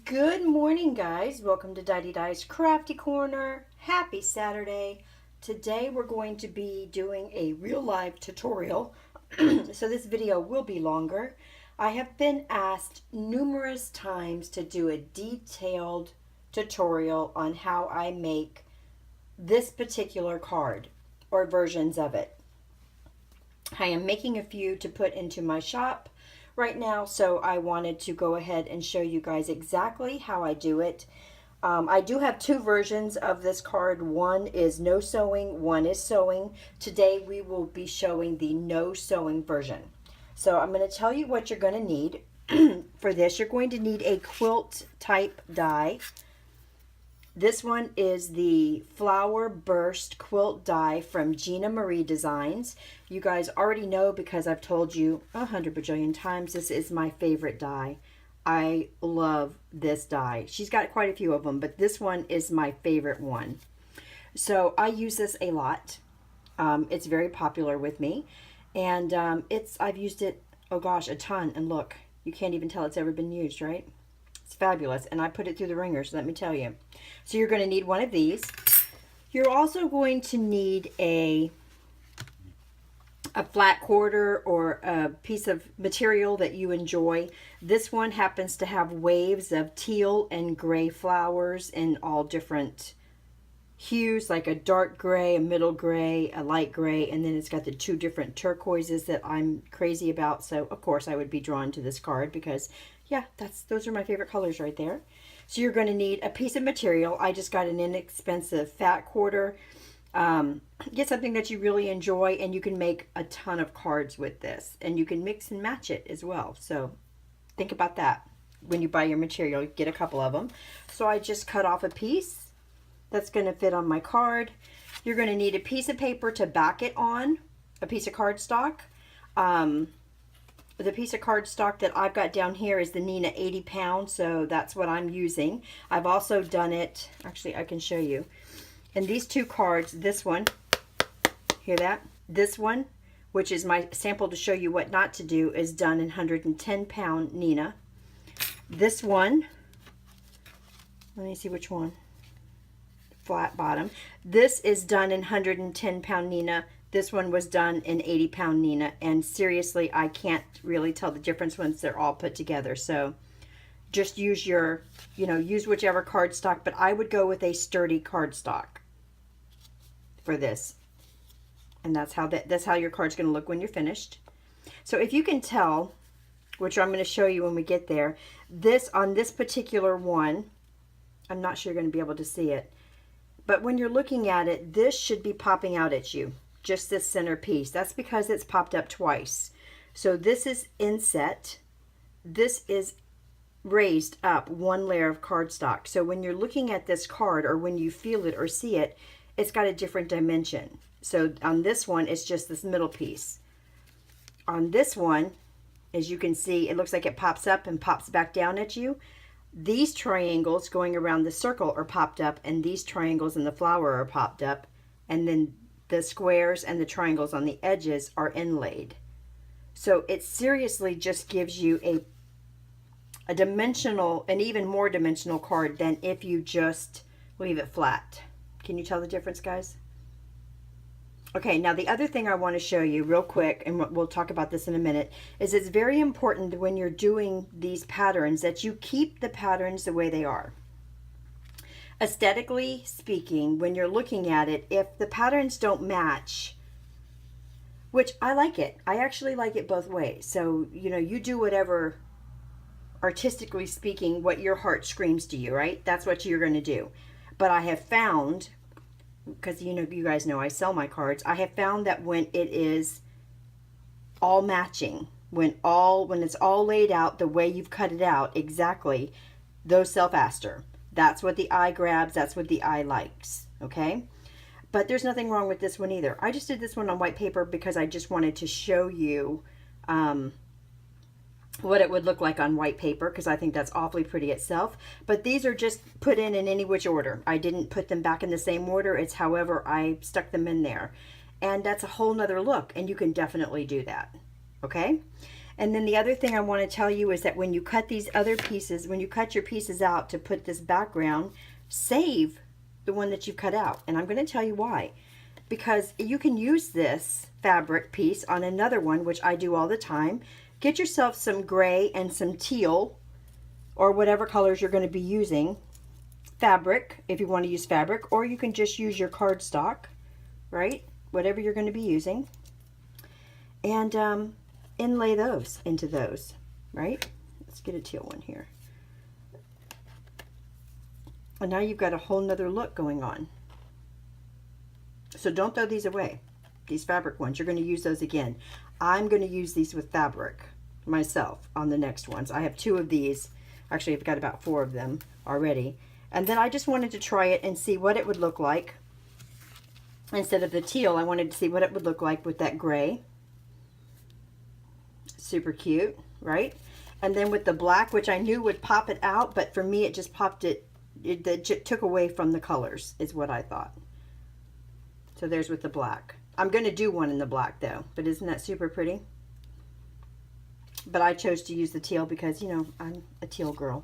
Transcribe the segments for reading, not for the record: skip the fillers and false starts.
Good morning, guys. Welcome to Didedi's Crafty Corner. Happy Saturday. Today we're going to be doing a real live tutorial. So this video will be longer. I have been asked numerous times to do a detailed tutorial on how I make this particular card or versions of it. I am making a few to put into my shop right now, so I wanted to go ahead and show you guys exactly how I do it. I do have two versions of this card. One is no sewing, one is sewing. Today we will be showing the no sewing version. So I'm going to tell you what you're going to need. For this, you're going to need a quilt type die. This one is the Flower Burst Quilt Die from Gina Marie Designs. You guys already know because I've told you 100 bajillion times this is my favorite die. I love this die. She's got quite a few of them, but this one is my favorite one. So I use this a lot. It's very popular with me. And I've used it, oh gosh, a ton. And look, you can't even tell it's ever been used, right? It's fabulous, and I put it through the ringers, let me tell you. So you're going to need one of these. You're also going to need a flat quarter or a piece of material that you enjoy. This one happens to have waves of teal and gray flowers in all different hues, like a dark gray, a middle gray, a light gray, and then it's got the two different turquoises that I'm crazy about. So of course I would be drawn to this card because yeah, those are my favorite colors right there. So you're going to need a piece of material. I just got an inexpensive fat quarter. Get something that you really enjoy, and you can make a ton of cards with this, and you can mix and match it as well. So think about that when you buy your material. Get a couple of them. So I just cut off a piece that's going to fit on my card. You're going to need a piece of paper to back it on, a piece of cardstock. The piece of cardstock that I've got down here is the Nina 80 pound, so that's what I'm using. I've also done it, actually I can show you. And these two cards, this one, hear that? This one, which is my sample to show you what not to do, is done in 110 pound Nina. This one, let me see which one, flat bottom. This is done in 110 pound Nina. This one was done in 80 pound Nina, and seriously, I can't really tell the difference once they're all put together. So just use your, use whichever cardstock, but I would go with a sturdy cardstock for this. And that's how your card's going to look when you're finished. So if you can tell, which I'm going to show you when we get there, on this particular one, I'm not sure you're going to be able to see it, but when you're looking at it, this should be popping out at you. Just this center piece. That's because it's popped up twice. So this is inset. This is raised up one layer of cardstock. So when you're looking at this card, or when you feel it or see it, it's got a different dimension. So on this one, it's just this middle piece. On this one, as you can see, it looks like it pops up and pops back down at you. These triangles going around the circle are popped up, and these triangles in the flower are popped up, and then the squares and the triangles on the edges are inlaid. So it seriously just gives you a dimensional, an even more dimensional card than if you just leave it flat. Can you tell the difference, guys? Okay, now the other thing I want to show you real quick, and we'll talk about this in a minute, is it's very important when you're doing these patterns that you keep the patterns the way they are. Aesthetically speaking, when you're looking at it, if the patterns don't match, which I like it, I actually like it both ways. So, you do whatever, artistically speaking, what your heart screams to you, right? That's what you're going to do. But I have found, because you guys know I sell my cards, I have found that when it is all matching, when it's all laid out the way you've cut it out exactly, those sell faster. That's what the eye grabs. That's what the eye likes. Okay? But there's nothing wrong with this one either. I just did this one on white paper because I just wanted to show you what it would look like on white paper, because I think that's awfully pretty itself. But these are just put in any which order. I didn't put them back in the same order. It's however I stuck them in there. And that's a whole nother look, and you can definitely do that. Okay? And then the other thing I want to tell you is that when you cut these other pieces, when you cut your pieces out to put this background, save the one that you've cut out. And I'm going to tell you why. Because you can use this fabric piece on another one, which I do all the time. Get yourself some gray and some teal, or whatever colors you're going to be using, fabric, if you want to use fabric, or you can just use your cardstock, right? Whatever you're going to be using. And inlay those into those, right? Let's get a teal one here. And now you've got a whole nother look going on. So don't throw these away. These fabric ones, you're going to use those again. I'm going to use these with fabric myself on the next ones. I have 2 of these. Actually, I've got about 4 of them already. And then I just wanted to try it and see what it would look like. Instead of the teal, I wanted to see what it would look like with that gray. Super cute, right? And then with the black, which I knew would pop it out, but for me it just popped it, it took away from the colors, is what I thought. So there's with the black. I'm going to do one in the black though, but isn't that super pretty? But I chose to use the teal because, you know, I'm a teal girl.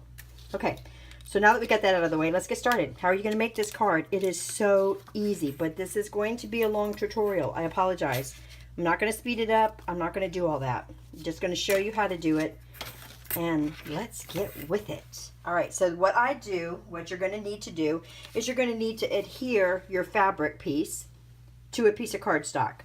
Okay, so now that we got that out of the way, let's get started. How are you going to make this card? It is so easy, but this is going to be a long tutorial. I apologize. I'm not going to speed it up. I'm not going to do all that. I'm just going to show you how to do it, and let's get with it. All right, so what I do, what you're going to need to do, is you're going to need to adhere your fabric piece to a piece of cardstock.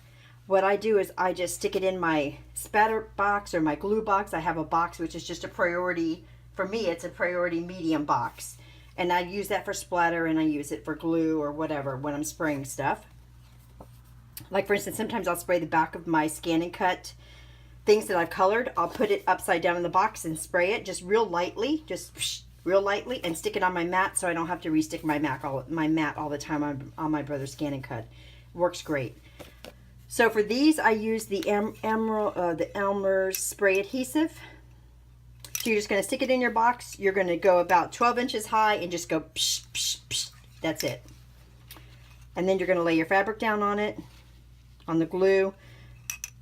What I do is I just stick it in my spatter box or my glue box. I have a box which is just a priority, for me it's a priority medium box. And I use that for splatter, and I use it for glue or whatever when I'm spraying stuff. Like for instance, sometimes I'll spray the back of my Scan and Cut things that I've colored. I'll put it upside down in the box and spray it just real lightly, real lightly, and stick it on my mat so I don't have to restick my mat all the time on my brother's Scan and Cut. Works great. So for these, I use the Elmer's spray adhesive. So you're just going to stick it in your box. You're going to go about 12 inches high and just go psh, psh, psh. That's it. And then you're going to lay your fabric down on it, on the glue.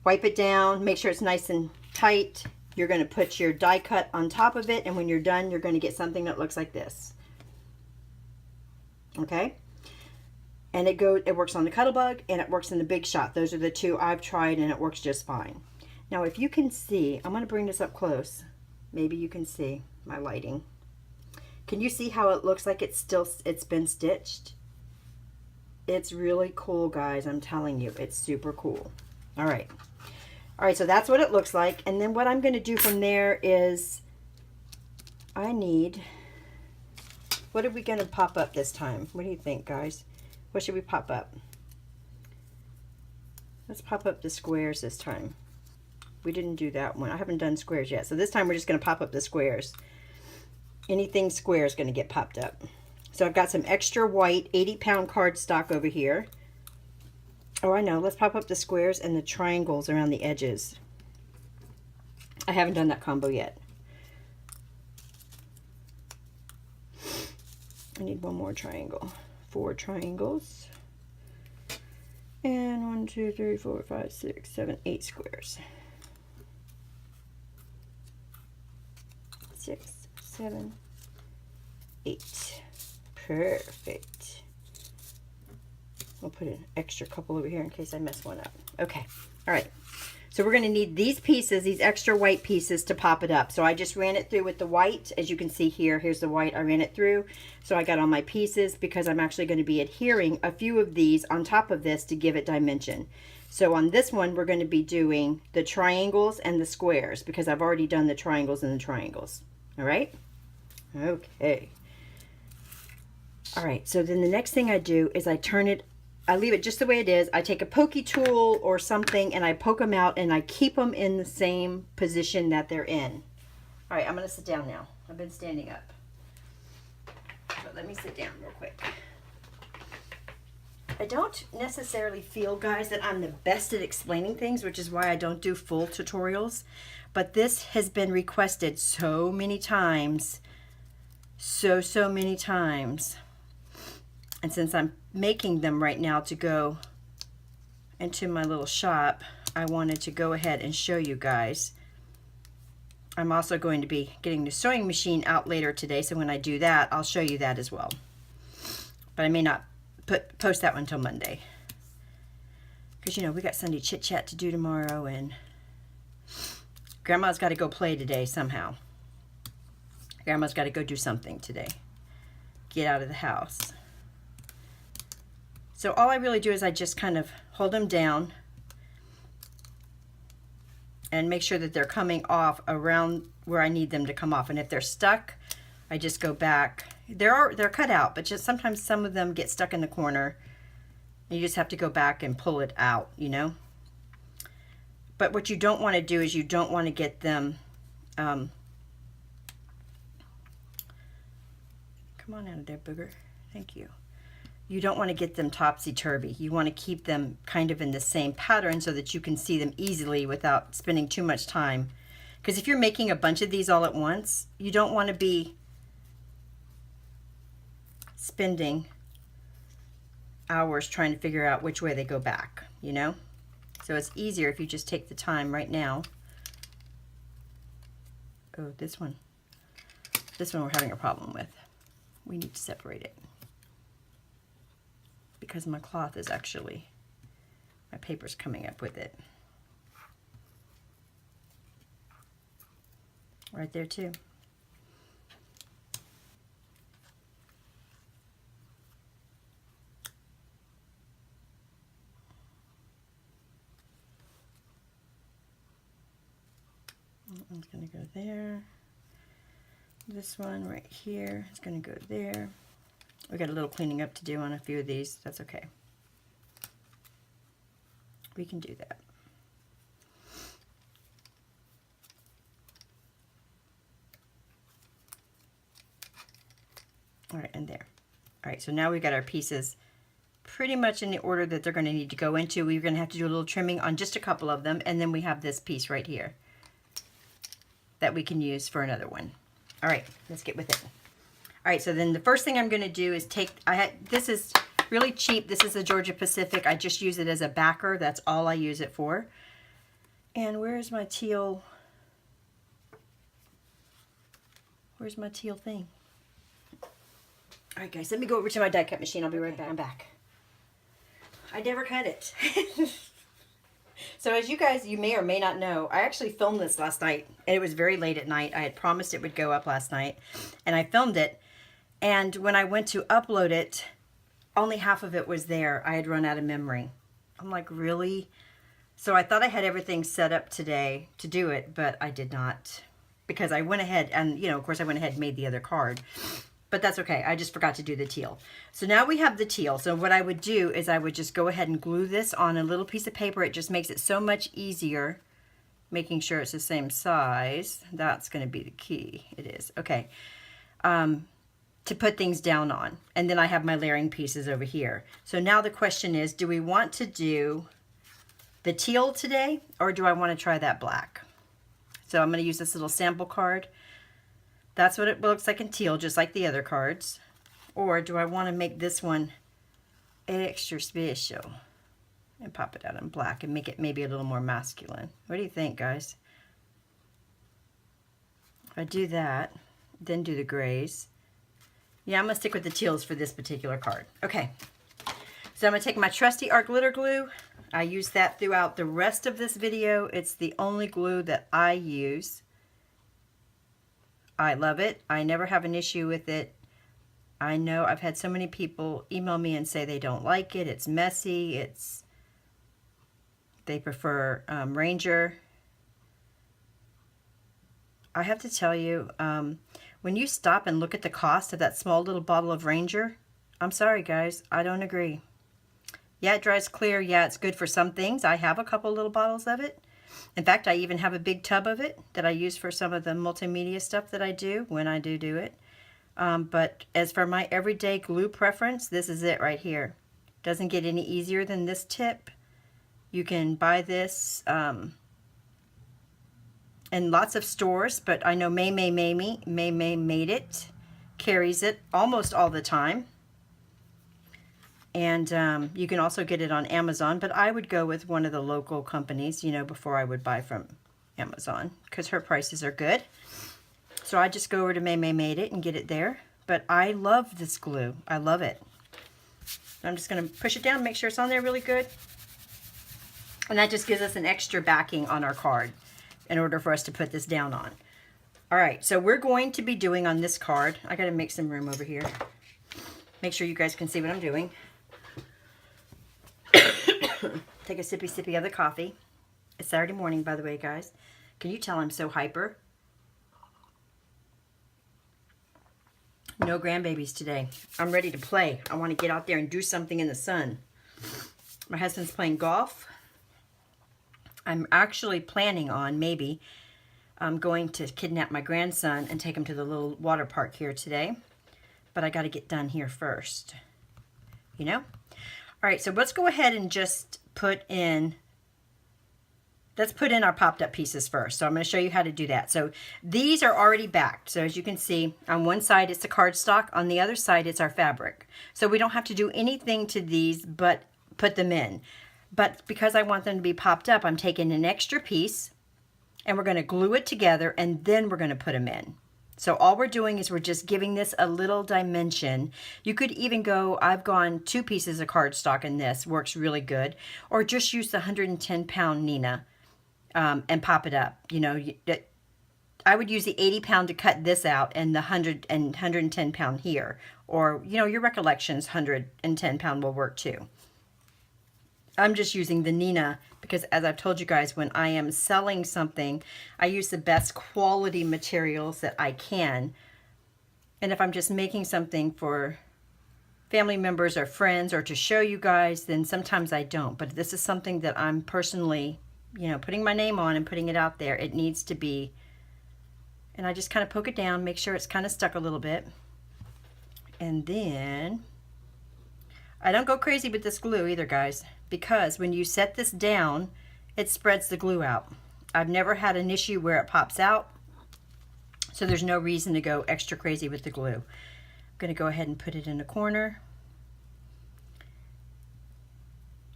Wipe it down. Make sure it's nice and tight. You're going to put your die cut on top of it, and when you're done, you're going to get something that looks like this. Okay? And it works on the Cuttlebug, and it works in the Big Shot. Those are the 2 I've tried, and it works just fine. Now, if you can see, I'm going to bring this up close. Maybe you can see my lighting. Can you see how it looks like it's been stitched? It's really cool, guys. I'm telling you, it's super cool. All right. All right, so that's what it looks like. And then what I'm going to do from there is I need, what are we going to pop up this time? What do you think, guys? What should we pop up? Let's pop up the squares this time. We didn't do that one. I haven't done squares yet. So this time we're just going to pop up the squares. Anything square is going to get popped up. So I've got some extra white 80-pound cardstock over here. Oh, I know. Let's pop up the squares and the triangles around the edges. I haven't done that combo yet. I need one more triangle. 4 triangles. And 1, 2, 3, 4, 5, 6, 7, 8 squares. 6, 7, 8. Perfect. We'll put an extra couple over here in case I mess one up. Okay. All right. So we're going to need these pieces, these extra white pieces, to pop it up. So I just ran it through with the white. As you can see here, here's the white. I ran it through. So I got all my pieces because I'm actually going to be adhering a few of these on top of this to give it dimension. So on this one, we're going to be doing the triangles and the squares because I've already done the triangles and the triangles. All right? Okay. All right. So then the next thing I do is I leave it just the way it is. I take a pokey tool or something and I poke them out and I keep them in the same position that they're in. All right, I'm going to sit down now. I've been standing up. But let me sit down real quick. I don't necessarily feel, guys, that I'm the best at explaining things, which is why I don't do full tutorials. But this has been requested so many times. So many times. And since I'm making them right now to go into my little shop, I wanted to go ahead and show you guys I'm also going to be getting the sewing machine out later today, so when I do that, I'll show you that as well. But I may not post that one until Monday. Because, you know, we got Sunday chit chat to do tomorrow, and Grandma's got to go play today somehow. Grandma's got to go do something today. Get out of the house. So all I really do is I just kind of hold them down and make sure that they're coming off around where I need them to come off. And if they're stuck, I just go back. They're cut out, but just sometimes some of them get stuck in the corner. You just have to go back and pull it out, you know. But what you don't want to do is you don't want to get them, come on out of there, booger. Thank you. You don't want to get them topsy-turvy. You want to keep them kind of in the same pattern so that you can see them easily without spending too much time. Because if you're making a bunch of these all at once, you don't want to be spending hours trying to figure out which way they go back, you know? So it's easier if you just take the time right now. Oh, this one we're having a problem with. We need to separate it. Because my cloth is actually, my paper's coming up with it. Right there too. That one's going to go there. This one right here is going to go there. We got a little cleaning up to do on a few of these. That's okay. We can do that. All right, and there. All right, so now we've got our pieces pretty much in the order that they're going to need to go into. We're going to have to do a little trimming on just a couple of them, and then we have this piece right here that we can use for another one. All right, let's get with it. All right, so then the first thing I'm going to do is take, this is really cheap. This is the Georgia Pacific. I just use it as a backer. That's all I use it for. And where's my teal? Where's my teal thing? All right, guys, let me go over to my die cut machine. I'll be right back. I'm back. I never cut it. So as you guys, you may or may not know, I actually filmed this last night, and it was very late at night. I had promised it would go up last night, and I filmed it. And when I went to upload it, only half of it was there. I had run out of memory. I'm like, really? So I thought I had everything set up today to do it, but I did not. Because I went ahead and, you know, of course I went ahead and made the other card. But that's okay. I just forgot to do the teal. So now we have the teal. So what I would do is I would just go ahead and glue this on a little piece of paper. It just makes it so much easier, making sure it's the same size. That's going to be the key. It is. Okay. To put things down on. And then I have my layering pieces over here. So now the question is, do we want to do the teal today, or do I want to try that black? So I'm going to use this little sample card. That's what it looks like in teal, just like the other cards. Or do I want to make this one extra special and pop it out in black and make it maybe a little more masculine? What do you think, guys? If I do that, then do the grays. Yeah, I'm going to stick with the teals for this particular card. Okay, so I'm going to take my trusty art glitter glue. I use that throughout the rest of this video. It's the only glue that I use. I love it. I never have an issue with it. I know I've had so many people email me and say they don't like it. It's messy. They prefer Ranger. I have to tell you, when you stop and look at the cost of that small little bottle of Ranger, I'm sorry guys, I don't agree. Yeah, it dries clear. Yeah, it's good for some things. I have a couple little bottles of it. In fact, I even have a big tub of it that I use for some of the multimedia stuff that I do when I do it. But as for my everyday glue preference, this is it right here. Doesn't get any easier than this tip. You can buy this in lots of stores, but I know May Made It carries it almost all the time. And you can also get it on Amazon, but I would go with one of the local companies, you know, before I would buy from Amazon because her prices are good. So I just go over to May Made It and get it there. But I love this glue. I love it. I'm just going to push it down, make sure it's on there really good. And that just gives us an extra backing on our card in order for us to put this down on. All right, so we're going to be doing on this card, I got to make some room over here. Make sure you guys can see what I'm doing. Take a sippy of the coffee. It's Saturday morning, by the way, guys. Can you tell I'm so hyper? No grandbabies today. I'm ready to play. I want to get out there and do something in the sun. My husband's playing golf. I'm actually planning on maybe going to kidnap my grandson and take him to the little water park here today. But I got to get done here first. You know? All right, so let's go ahead and just put in... Let's put in our popped up pieces first. So I'm going to show you how to do that. So these are already backed. So as you can see, on one side it's the cardstock. On the other side it's our fabric. So we don't have to do anything to these but put them in. But because I want them to be popped up, I'm taking an extra piece and we're going to glue it together and then we're going to put them in. So all we're doing is we're just giving this a little dimension. You could even go, I've gone 2 pieces of cardstock in this, works really good. Or just use the 110-pound Nina. And pop it up. You know, I would use the 80-pound to cut this out and the 110-pound here. Or, you know, your recollections, 110-pound will work too. I'm just using the Nina because, as I've told you guys, when I am selling something, I use the best quality materials that I can. And if I'm just making something for family members or friends or to show you guys, then sometimes I don't. But this is something that I'm personally... you know, putting my name on and putting it out there. It needs to be, and I just kind of poke it down, make sure it's kind of stuck a little bit. And then, I don't go crazy with this glue either, guys, because when you set this down, it spreads the glue out. I've never had an issue where it pops out, so there's no reason to go extra crazy with the glue. I'm going to go ahead and put it in a corner.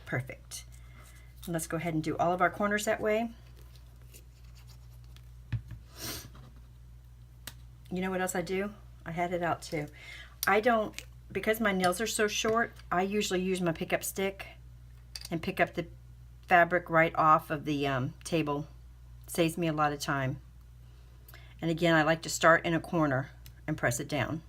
Perfect. Let's go ahead and do all of our corners that way. You know what else I do? I had it out too. I don't, because my nails are so short, I usually use my pickup stick and pick up the fabric right off of the table. Saves me a lot of time. And again, I like to start in a corner and press it down.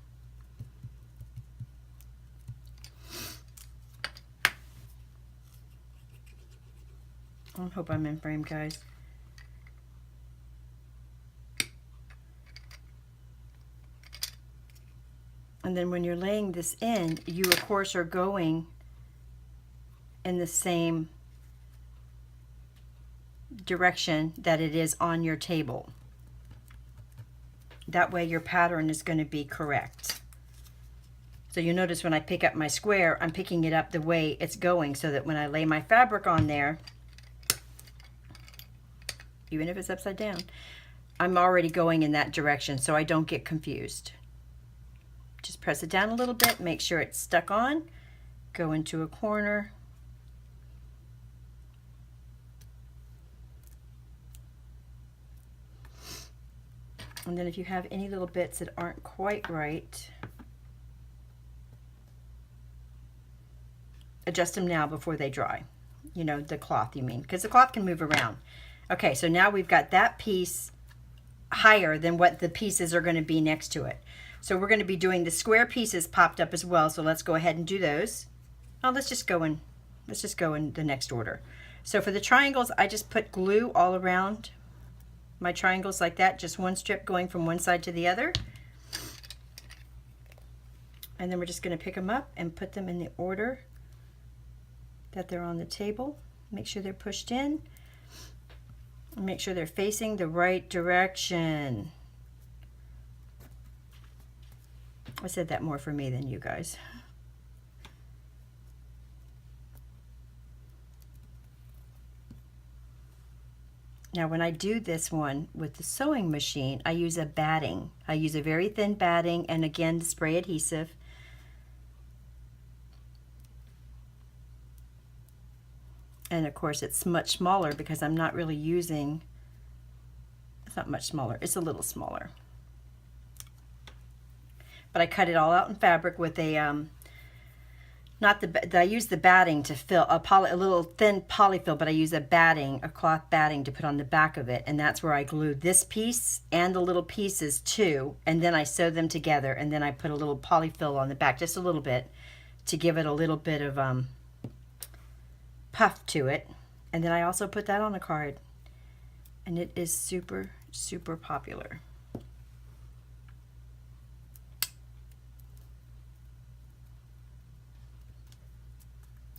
I hope I'm in frame, guys. And then when you're laying this in, you of course are going in the same direction that it is on your table. That way your pattern is going to be correct. So you notice when I pick up my square, I'm picking it up the way it's going so that when I lay my fabric on there, even if it's upside down, I'm already going in that direction so I don't get confused. Just press it down a little bit, make sure it's stuck on, go into a corner. And then if you have any little bits that aren't quite right, adjust them now before they dry. You know, the cloth you mean, because the cloth can move around. Okay, so now we've got that piece higher than what the pieces are going to be next to it. So we're going to be doing the square pieces popped up as well. So let's go ahead and do those. Oh, let's just go in the next order. So for the triangles, I just put glue all around my triangles like that, just one strip going from one side to the other. And then we're just going to pick them up and put them in the order that they're on the table. Make sure they're pushed in. Make sure they're facing the right direction. I said that more for me than you guys. Now when I do this one with the sewing machine, I use a batting. I use a very thin batting and again spray adhesive. And of course it's much smaller because I'm not really using It's not much smaller. It's a little smaller. But I cut it all out in fabric with a, I use the batting to fill, a little thin polyfill, but I use a cloth batting to put on the back of it. And that's where I glued this piece and the little pieces too. And then I sewed them together. And then I put a little polyfill on the back, just a little bit, to give it a little bit of puff to it. And then I also put that on a card. And it is super, super popular.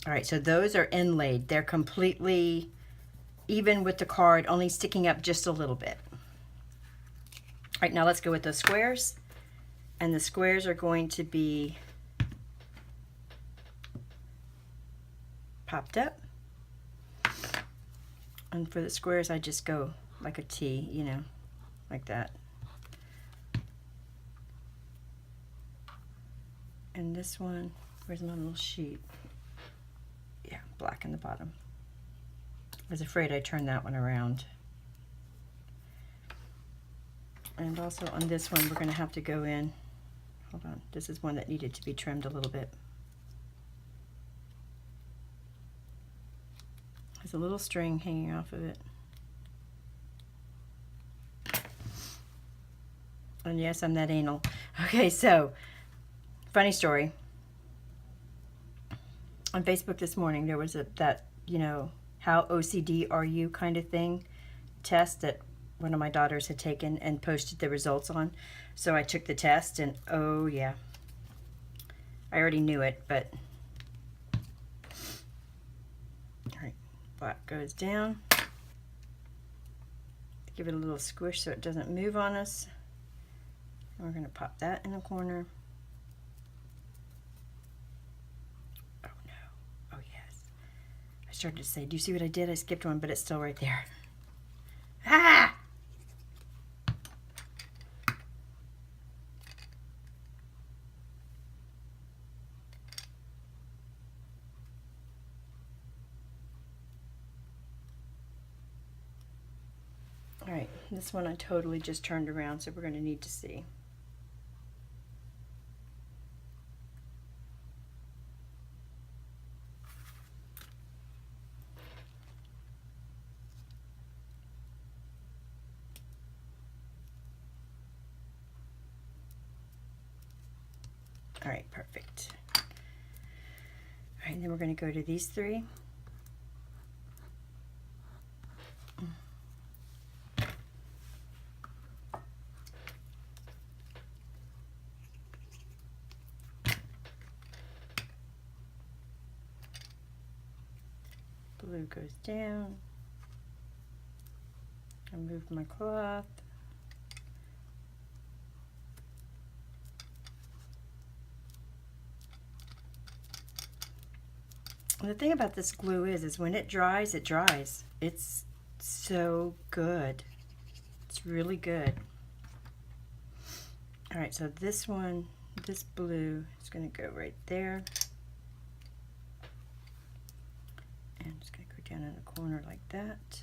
All right, so those are inlaid. They're completely even with the card, only sticking up just a little bit. All right, now let's go with those squares. And the squares are going to be popped up. And for the squares, I just go like a T, you know, like that. And this one, where's my little sheet? Yeah, black in the bottom. I was afraid I turned that one around. And also on this one, we're going to have to go in. Hold on, this is one that needed to be trimmed a little bit. There's a little string hanging off of it. And yes, I'm that anal. Okay, so, funny story. On Facebook this morning, there was that, you know, how OCD are you kind of thing test that one of my daughters had taken and posted the results on. So I took the test and oh yeah, I already knew it, but all right, black goes down. Give it a little squish so it doesn't move on us. And we're going to pop that in the corner. Oh no. Oh yes. I started to say, do you see what I did? I skipped one, but it's still right there. Ah! All right, this one I totally just turned around, so we're going to need to see. All right, perfect. All right, and then we're going to go to these three. Blue goes down. I moved my cloth. And the thing about this glue is when it dries, it dries. It's so good. It's really good. All right, so this one, this blue is going to go right there. And it's going to go down in the corner like that.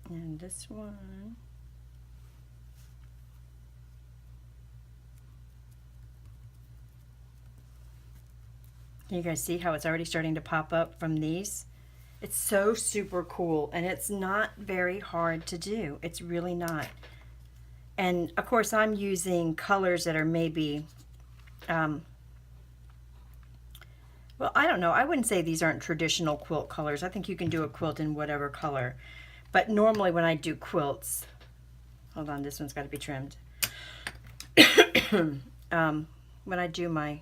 And this one, can you guys see how it's already starting to pop up from these? It's so super cool, and it's not very hard to do. It's really not. And of course I'm using colors that are maybe, well, I don't know. I wouldn't say these aren't traditional quilt colors. I think you can do a quilt in whatever color. But normally when I do quilts, hold on, this one's got to be trimmed. When I do my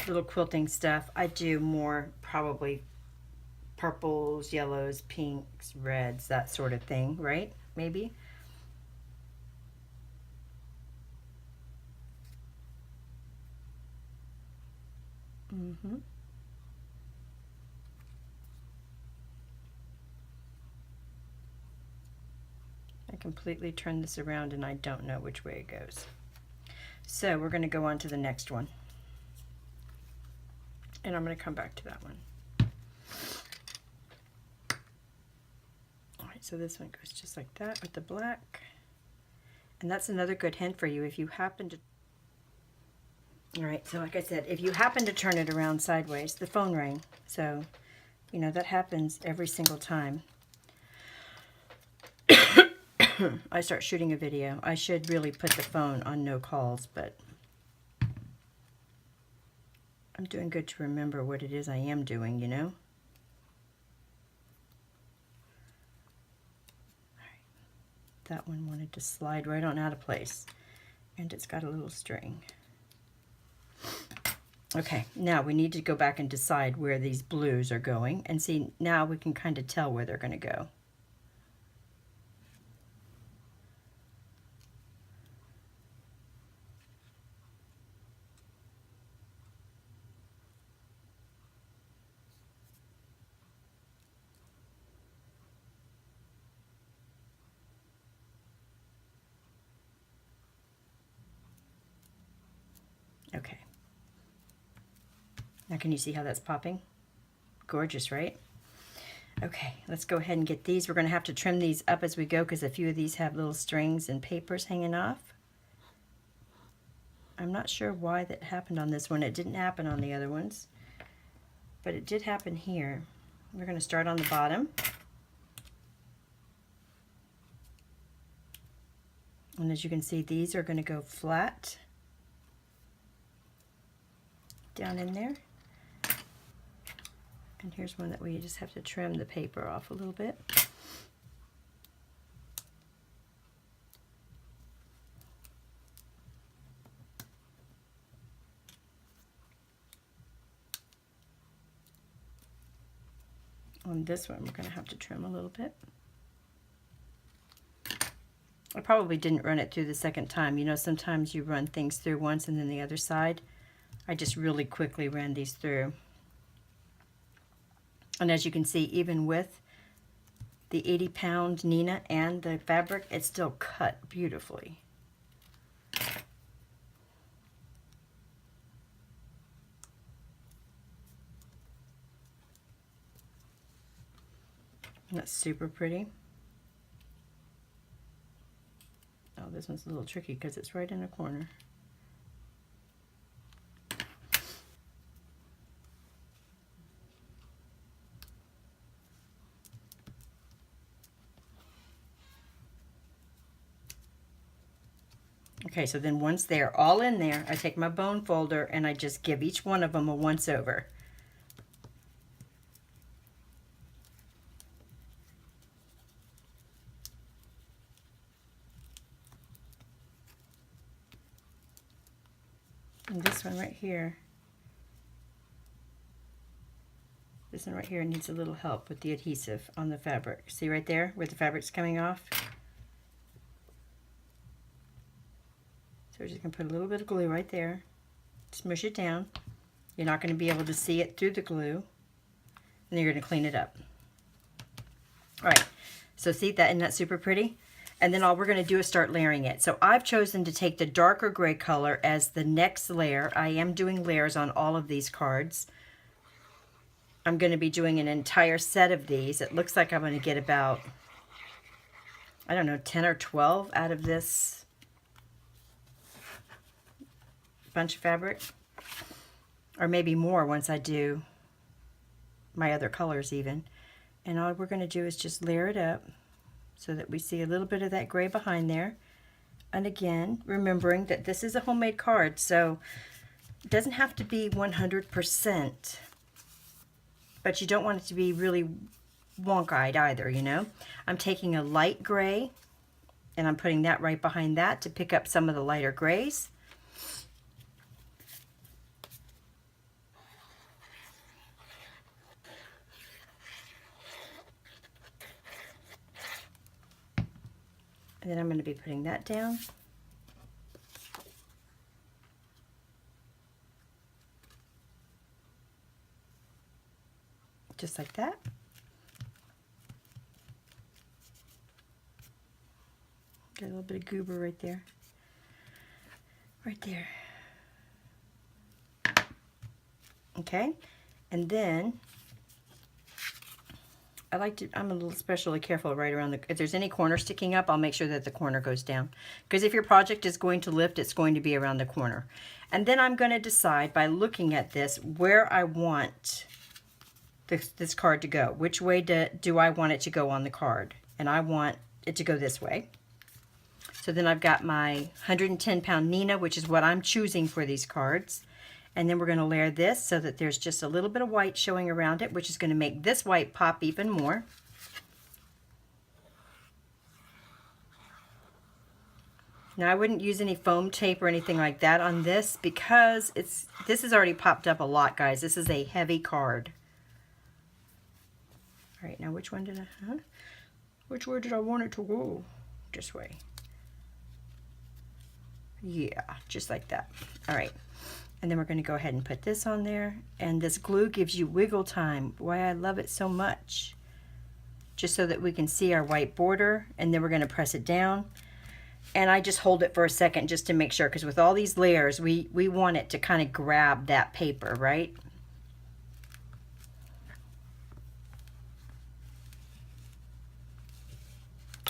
little quilting stuff, I do more probably purples, yellows, pinks, reds, that sort of thing, right? Maybe. Mm-hmm. I completely turned this around and I don't know which way it goes. So we're going to go on to the next one. And I'm going to come back to that one. All right, so this one goes just like that with the black. And that's another good hint for you if you happen to... All right, so like I said, if you happen to turn it around sideways, the phone rang. So, you know, that happens every single time I start shooting a video. I should really put the phone on no calls, but I'm doing good to remember what it is I am doing, you know? All right. That one wanted to slide right on out of place, and it's got a little string. Okay, now we need to go back and decide where these blues are going, and see, now we can kind of tell where they're going to go. Okay. Now can you see how that's popping? Gorgeous, right? Okay, let's go ahead and get these. We're going to have to trim these up as we go because a few of these have little strings and papers hanging off. I'm not sure why that happened on this one. It didn't happen on the other ones, but it did happen here. We're going to start on the bottom. And as you can see, these are going to go flat down in there. And here's one that we just have to trim the paper off a little bit. On this one, we're going to have to trim a little bit. I probably didn't run it through the second time. You know, sometimes you run things through once and then the other side. I just really quickly ran these through. And as you can see, even with the 80-pound Nina and the fabric, it's still cut beautifully. And that's super pretty. Oh, this one's a little tricky because it's right in the corner. Okay, so then once they're all in there, I take my bone folder and I just give each one of them a once over. And this one right here, needs a little help with the adhesive on the fabric. See right there where the fabric's coming off? So we're just going to put a little bit of glue right there, smush it down. You're not going to be able to see it through the glue, and then you're going to clean it up. All right, so see that, isn't that super pretty? And then all we're going to do is start layering it. So I've chosen to take the darker gray color as the next layer. I am doing layers on all of these cards. I'm going to be doing an entire set of these. It looks like I'm going to get about, I don't know, 10 or 12 out of this bunch of fabric, or maybe more once I do my other colors even. And all we're going to do is just layer it up so that we see a little bit of that gray behind there. And again, remembering that this is a homemade card, so it doesn't have to be 100%, but you don't want it to be really wonk-eyed either, you know. I'm taking a light gray and I'm putting that right behind that to pick up some of the lighter grays. And then I'm going to be putting that down. Just like that. Got a little bit of goober right there. right there. Okay, and then I'm a little especially careful right around if there's any corner sticking up, I'll make sure that the corner goes down. Because if your project is going to lift, it's going to be around the corner. And then I'm going to decide by looking at this where I want this card to go. Which way do I want it to go on the card? And I want it to go this way. So then I've got my 110-pound Nina, which is what I'm choosing for these cards. And then we're going to layer this so that there's just a little bit of white showing around it, which is going to make this white pop even more. Now I wouldn't use any foam tape or anything like that on this because this is already popped up a lot, guys. This is a heavy card. All right, now which way did I want it to go? This way. Yeah, just like that. All right. And then we're going to go ahead and put this on there. And this glue gives you wiggle time. Why I love it so much. Just so that we can see our white border. And then we're going to press it down. And I just hold it for a second just to make sure. Because with all these layers, we want it to kind of grab that paper, right?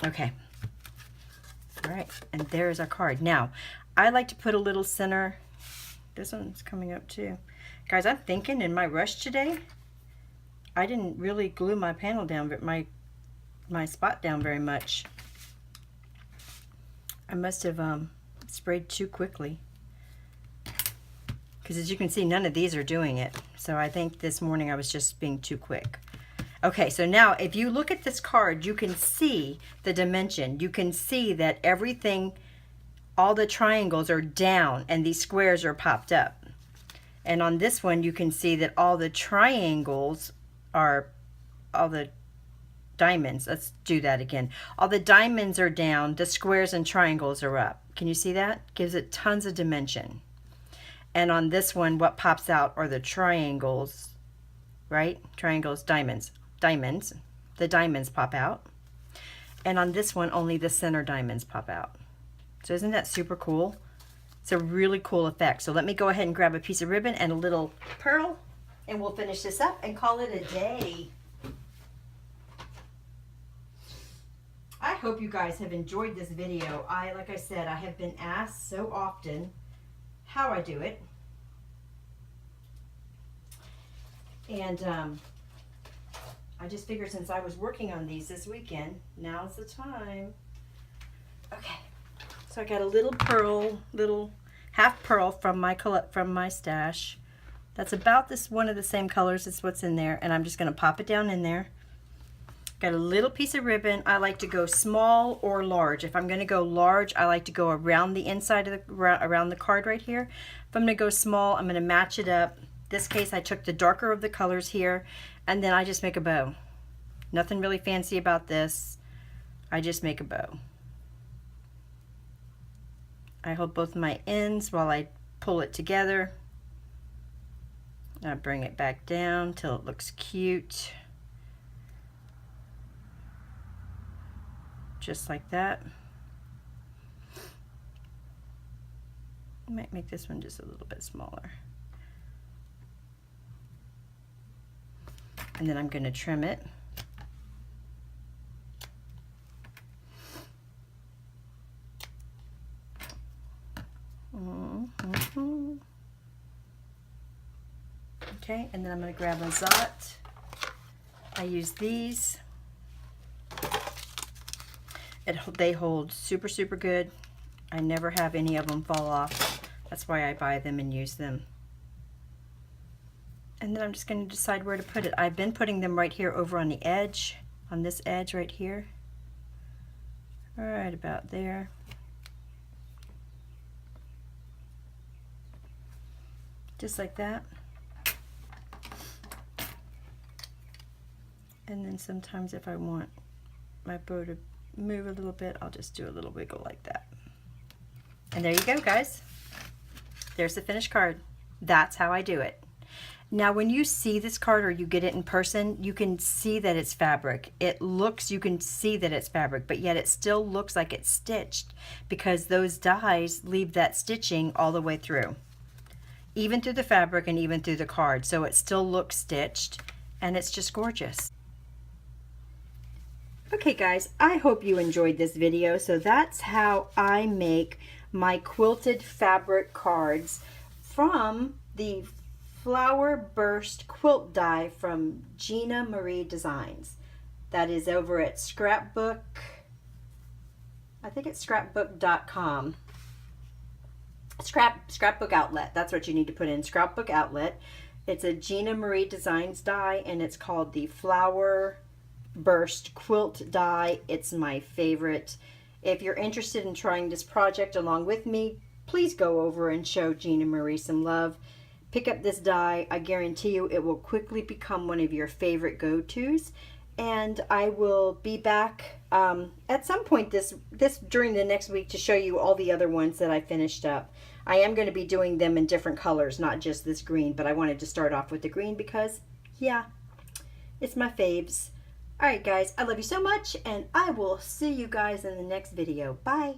Okay. All right. And there's our card. Now, I like to put a little center. This one's coming up too. Guys, I'm thinking in my rush today, I didn't really glue my panel down, but my spot down very much. I must have sprayed too quickly. Because as you can see, none of these are doing it. So I think this morning I was just being too quick. Okay, so now if you look at this card, you can see the dimension. You can see that everything, all the triangles are down and these squares are popped up. And on this one, you can see that all the triangles are, all the diamonds, let's do that again. All the diamonds are down, the squares and triangles are up. Can you see that? Gives it tons of dimension. And on this one, what pops out are the triangles, right? Triangles, diamonds. Diamonds. The diamonds pop out. And on this one, only the center diamonds pop out. So isn't that super cool? It's a really cool effect. So let me go ahead and grab a piece of ribbon and a little pearl, and we'll finish this up and call it a day. I hope you guys have enjoyed this video. Like I said, I have been asked so often how I do it. And I just figured since I was working on these this weekend, now's the time. Okay, so I got a little pearl, little half pearl from my stash. That's about this one of the same colors as what's in there, and I'm just going to pop it down in there. Got a little piece of ribbon. I like to go small or large. If I'm going to go large, I like to go around the inside of around the card right here. If I'm going to go small, I'm going to match it up. This case, I took the darker of the colors here, and then I just make a bow. Nothing really fancy about this. I just make a bow. I hold both my ends while I pull it together. I bring it back down till it looks cute. Just like that. I might make this one just a little bit smaller. And then I'm going to trim it. Okay, and then I'm going to grab a Zot. I use these. They hold super, super good. I never have any of them fall off. That's why I buy them and use them. And then I'm just going to decide where to put it. I've been putting them right here over on the edge, on this edge right here. Right about there. Just like that. And then sometimes if I want my bow to move a little bit, I'll just do a little wiggle like that. And there you go, guys. There's the finished card. That's how I do it. Now when you see this card or you get it in person, you can see that it's fabric. You can see that it's fabric, but yet it still looks like it's stitched because those dies leave that stitching all the way through. Even through the fabric and even through the card. So it still looks stitched and it's just gorgeous. Okay guys, I hope you enjoyed this video. So that's how I make my quilted fabric cards from the Flower Burst Quilt Die from Gina Marie Designs. That is over at Scrapbook, I think it's scrapbook.com. Scrapbook Outlet, that's what you need to put in, Scrapbook Outlet. It's a Gina Marie Designs die and it's called the Flower Burst Quilt Die. It's my favorite. If you're interested in trying this project along with me, please go over and show Gina Marie some love. Pick up this die. I guarantee you it will quickly become one of your favorite go-tos. And I will be back at some point during the next week to show you all the other ones that I finished up. I am going to be doing them in different colors, not just this green, but I wanted to start off with the green because, yeah, it's my faves. All right, guys, I love you so much, and I will see you guys in the next video. Bye.